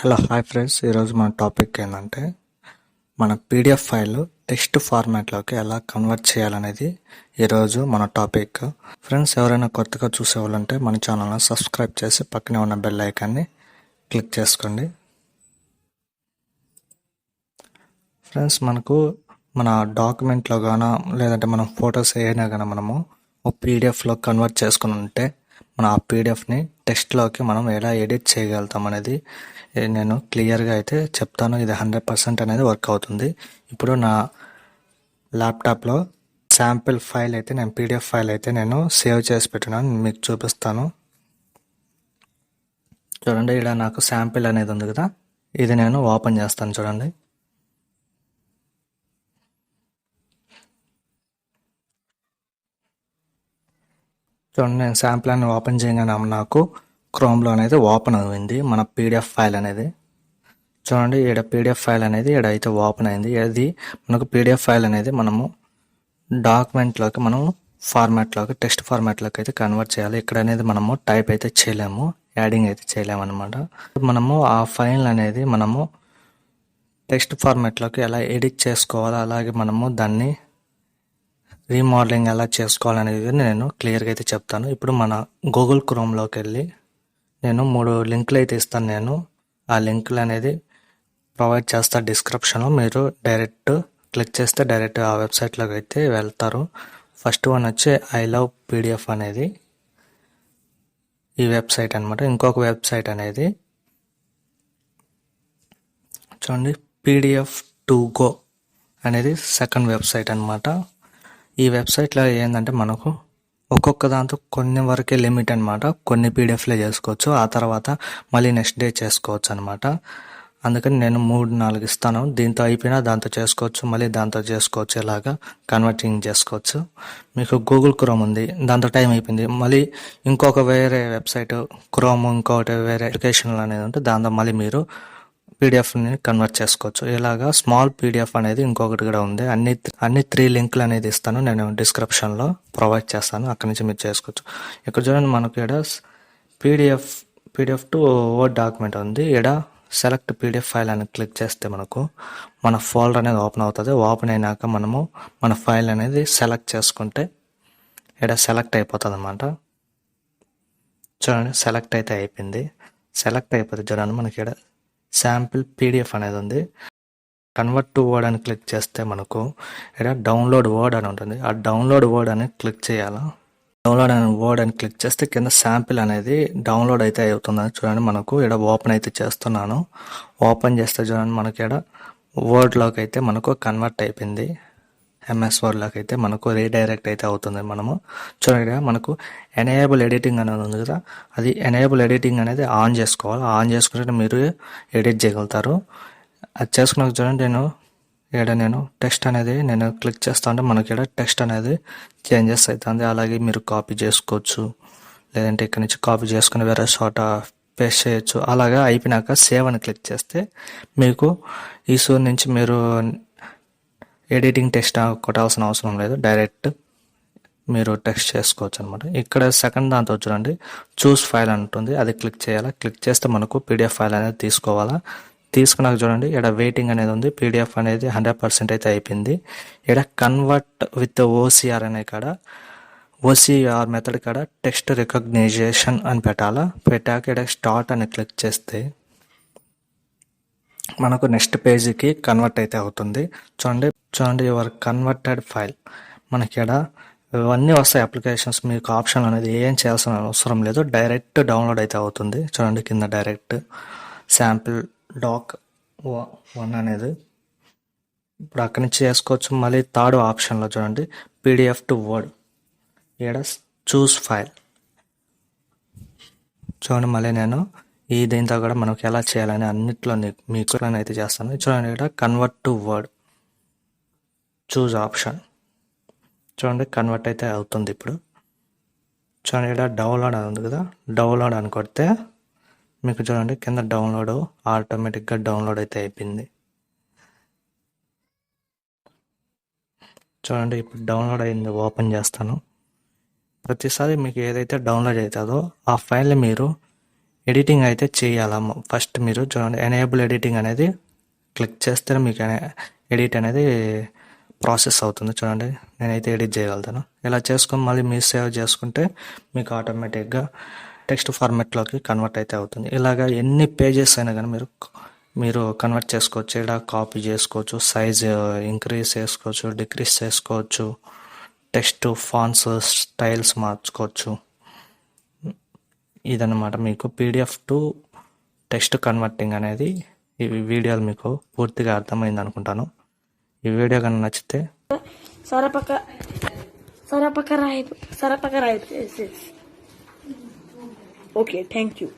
Hello hi friends, ఈరోజు మన topic ఏంటంటే మన పీడిఎఫ్ ఫైల్ టెక్స్ట్ ఫార్మాట్లోకి ఎలా కన్వర్ట్ చేయాలనేది ఈరోజు మన టాపిక్. ఫ్రెండ్స్, ఎవరైనా కొత్తగా చూసేవాళ్ళంటే మన ఛానల్ని సబ్స్క్రైబ్ చేసి పక్కనే ఉన్న బెల్ ఐకాన్ని క్లిక్ చేసుకోండి. ఫ్రెండ్స్, మనకు మన డాక్యుమెంట్లో గానా లేదంటే మనం ఫొటోస్ ఏదైనా కానీ మనము ఒక పీడిఎఫ్లో కన్వర్ట్ చేసుకుని ఉంటే మన ఆ పీడిఎఫ్ని టెక్స్ట్లోకి మనం ఎలా ఎడిట్ చేయగలుగుతాం అనేది నేను క్లియర్గా అయితే చెప్తాను. ఇది 100% అనేది వర్క్ అవుతుంది. ఇప్పుడు నా ల్యాప్టాప్లో శాంపిల్ ఫైల్ అయితే నేను పీడిఎఫ్ ఫైల్ అయితే నేను సేవ్ చేసి పెట్టినాను, మీకు చూపిస్తాను. చూడండి, ఇక్కడ నాకు శాంపిల్ అనేది ఉంది కదా, ఇది నేను ఓపెన్ చేస్తాను. చూడండి, నేను శాంపిల్ అని ఓపెన్ చేయగానే నాకు క్రోమ్లో అనేది ఓపెన్ అయింది మన పీడిఎఫ్ ఫైల్ అనేది. చూడండి, ఇక్కడ పీడిఎఫ్ ఫైల్ అనేది ఇక్కడ అయితే ఓపెన్ అయింది. ఇది మనకు పీడిఎఫ్ ఫైల్ అనేది మనము డాక్యుమెంట్లోకి మనం ఫార్మాట్లోకి టెక్స్ట్ ఫార్మాట్లోకి అయితే కన్వర్ట్ చేయాలి. ఇక్కడ అనేది మనము టైప్ అయితే చేయలేము, యాడింగ్ అయితే చేయలేము అనమాట. మనము ఆ ఫైల్ అనేది మనము టెక్స్ట్ ఫార్మాట్లోకి ఎలా ఎడిట్ చేసుకోవాలో, అలాగే మనము దాన్ని రీమోడలింగ్ ఎలా చేసుకోవాలనేది నేను క్లియర్గా అయితే చెప్తాను. ఇప్పుడు మన గూగుల్ క్రోమ్లోకి వెళ్ళి నేను 3 లింకులు అయితే ఇస్తాను. నేను ఆ లింకులు అనేది ప్రొవైడ్ చేస్తా డిస్క్రిప్షన్లో. మీరు డైరెక్ట్ క్లిక్ చేస్తే డైరెక్ట్ ఆ వెబ్సైట్లోకి అయితే వెళ్తారు. ఫస్ట్ వన్ వచ్చి ఐ లవ్ పీడిఎఫ్ అనేది ఈ వెబ్సైట్ అనమాట. ఇంకొక వెబ్సైట్ అనేది చూడండి, పీడిఎఫ్ టు గో అనేది సెకండ్ వెబ్సైట్ అనమాట. ఈ వెబ్సైట్లో ఏంటంటే మనకు ఒక్కొక్క దాంతో కొన్ని వరకే లిమిట్ అనమాట. కొన్ని పీడిఎఫ్లే చేసుకోవచ్చు, ఆ తర్వాత మళ్ళీ నెక్స్ట్ డే చేసుకోవచ్చు అనమాట. అందుకని నేను 3-4 ఇస్తాను. దీంతో అయిపోయినా దాంతో చేసుకోవచ్చు, మళ్ళీ దాంతో చేసుకోవచ్చు, ఇలాగా కన్వర్టింగ్ చేసుకోవచ్చు. మీకు గూగుల్ క్రోమ్ ఉంది, దాంతో టైం అయిపోయింది, మళ్ళీ ఇంకొక వేరే వెబ్సైట్ క్రోమ్ ఇంకొకటి వేరే అప్లికేషన్ అనేది ఉంటే దాంతో మళ్ళీ మీరు పీడిఎఫ్ని కన్వర్ట్ చేసుకోవచ్చు. ఇలాగా స్మాల్ పీడిఎఫ్ అనేది ఇంకొకటి కూడా ఉంది. అన్ని 3 లింకులు అనేది ఇస్తాను, నేను డిస్క్రిప్షన్లో ప్రొవైడ్ చేస్తాను, అక్కడి నుంచి మీరు చేసుకోవచ్చు. ఇక్కడ చూడండి, మనకు ఇక్కడ పీడిఎఫ్ టు వర్డ్ డాక్యుమెంట్ ఉంది. ఇక్కడ సెలెక్ట్ పీడిఎఫ్ ఫైల్ అని క్లిక్ చేస్తే మనకు మన ఫోల్డర్ అనేది ఓపెన్ అవుతుంది. ఓపెన్ అయినాక మనము మన ఫైల్ అనేది సెలెక్ట్ చేసుకుంటే ఇక్కడ సెలెక్ట్ అయిపోతుంది అన్నమాట. చూడండి, సెలెక్ట్ అయితే అయిపోయింది. సెలెక్ట్ అయిపోతుంది చూడండి, మనకి ఇక్కడ శాంపిల్ పీడిఎఫ్ అనేది ఉంది. కన్వర్ట్ టు వర్డ్ అని క్లిక్ చేస్తే మనకు ఇక్కడ డౌన్లోడ్ వర్డ్ అని ఉంటుంది. ఆ డౌన్లోడ్ వర్డ్ అని క్లిక్ చేయాలా. డౌన్లోడ్ అని వర్డ్ అని క్లిక్ చేస్తే కింద శాంపిల్ అనేది డౌన్లోడ్ అయితే అవుతుందని చూడండి. మనకు ఇక్కడ ఓపెన్ అయితే చేస్తున్నాను. ఓపెన్ చేస్తే చూడండి, మనకి ఇక్కడ వర్డ్లోకి అయితే మనకు కన్వర్ట్ అయిపోయింది. ఎంఎస్ వర్డ్లోకి అయితే మనకు రీడైరెక్ట్ అయితే అవుతుంది. మనము చూడండి, మనకు ఎనేబుల్ ఎడిటింగ్ అనేది ఉంది కదా, అది ఎనేబుల్ ఎడిటింగ్ అనేది ఆన్ చేసుకోవాలి. ఆన్ చేసుకుంటే మీరు ఎడిట్ చేయగలుగుతారు. అది చేసుకున్నాక చూడండి, నేను టెక్స్ట్ అనేది నేను క్లిక్ చేస్తా ఉంటే మనకి ఇక్కడ టెక్స్ట్ అనేది చేంజెస్ అవుతుంది. అలాగే మీరు కాపీ చేసుకోవచ్చు, లేదంటే ఇక్కడ నుంచి కాపీ చేసుకుని వేరే చోట పేస్ట్ చేయొచ్చు. అలాగా అయిపోయినాక సేవ్ అని క్లిక్ చేస్తే మీకు ఈ సూర్ నుంచి మీరు ఎడిటింగ్ టెక్స్ట్ కొట్టాల్సిన అవసరం లేదు, డైరెక్ట్ మీరు టెక్స్ట్ చేసుకోవచ్చు అనమాట. ఇక్కడ సెకండ్ దాంతో చూడండి, చూస్ ఫైల్ అంటుంది, అది క్లిక్ చేయాలా. క్లిక్ చేస్తే మనకు పీడిఎఫ్ ఫైల్ అనేది తీసుకోవాలా. తీసుకున్నాక చూడండి, ఇక్కడ వెయిటింగ్ అనేది ఉంది. పీడిఎఫ్ అనేది 100% అయితే అయిపోయింది. ఇక్కడ కన్వర్ట్ విత్ ఓసిఆర్ అనే కాడ ఓసిఆర్ మెథడ్ కాడ టెక్స్ట్ రికగ్నైజేషన్ అని పెట్టాలా. పెట్టాక ఇక్కడ స్టార్ట్ అని క్లిక్ చేస్తే మనకు నెక్స్ట్ పేజీకి కన్వర్ట్ అయితే అవుతుంది. చూడండి యువర్ కన్వర్టెడ్ ఫైల్. మనకి ఇక్కడ ఇవన్నీ వస్తాయి అప్లికేషన్స్. మీకు ఆప్షన్ అనేది ఏం చేయాల్సిన అవసరం లేదు, డైరెక్ట్ డౌన్లోడ్ అయితే అవుతుంది. చూడండి, కింద డైరెక్ట్ శాంపిల్ డాక్ 1 అనేది ఇప్పుడు అక్కడి నుంచి చేసుకోవచ్చు. మళ్ళీ థర్డ్ ఆప్షన్లో చూడండి, పీడిఎఫ్ టు వర్డ్, ఇక్కడ చూస్ ఫైల్. చూడండి, మళ్ళీ నేను ఈ దీంతో కూడా మనకు ఎలా చేయాలని అన్నిట్లో మీకు అయితే చేస్తాను. చూడండి, ఇక్కడ convert to word choose option. చూడండి, కన్వర్ట్ అయితే అవుతుంది. ఇప్పుడు చూడండి, ఇక్కడ డౌన్లోడ్ అని ఉంది కదా, డౌన్లోడ్ అని కొడితే మీకు చూడండి కింద డౌన్లోడ్ ఆటోమేటిక్గా డౌన్లోడ్ అయితే అయిపోయింది. చూడండి, ఇప్పుడు డౌన్లోడ్ అయింది. ఓపెన్ చేస్తాను. ప్రతిసారి మీకు ఏదైతే డౌన్లోడ్ అవుతుందో ఆ ఫైల్ని మీరు ఎడిటింగ్ అయితే చేయాలా. ఫస్ట్ మీరు చూడండి, ఎనేబుల్ ఎడిటింగ్ అనేది క్లిక్ చేస్తే మీకు ఎడిట్ అనేది ప్రాసెస్ అవుతుంది. చూడండి, నేనైతే ఎడిట్ చేయగలుగుతాను. ఇలా చేసుకొని మళ్ళీ మీరు సేవ్ చేసుకుంటే మీకు ఆటోమేటిక్గా టెక్స్ట్ ఫార్మాట్లోకి కన్వర్ట్ అయితే అవుతుంది. ఇలాగా ఎన్ని పేజెస్ అయినా కానీ మీరు కన్వర్ట్ చేసుకోవచ్చు. ఇలా కాపీ చేసుకోవచ్చు, సైజ్ ఇంక్రీజ్ చేసుకోవచ్చు, డిక్రీజ్ చేసుకోవచ్చు, టెక్స్ట్ ఫాంట్స్ స్టైల్స్ మార్చుకోవచ్చు. ఇదన్నమాట మీకు పీడిఎఫ్ టు టెక్స్ట్ కన్వర్టింగ్ అనేది. ఈ వీడియోలు మీకు పూర్తిగా అర్థమైంది అనుకుంటాను. ఈ వీడియో కనుక నచ్చితే సరపక రాయి. Okay, thank you.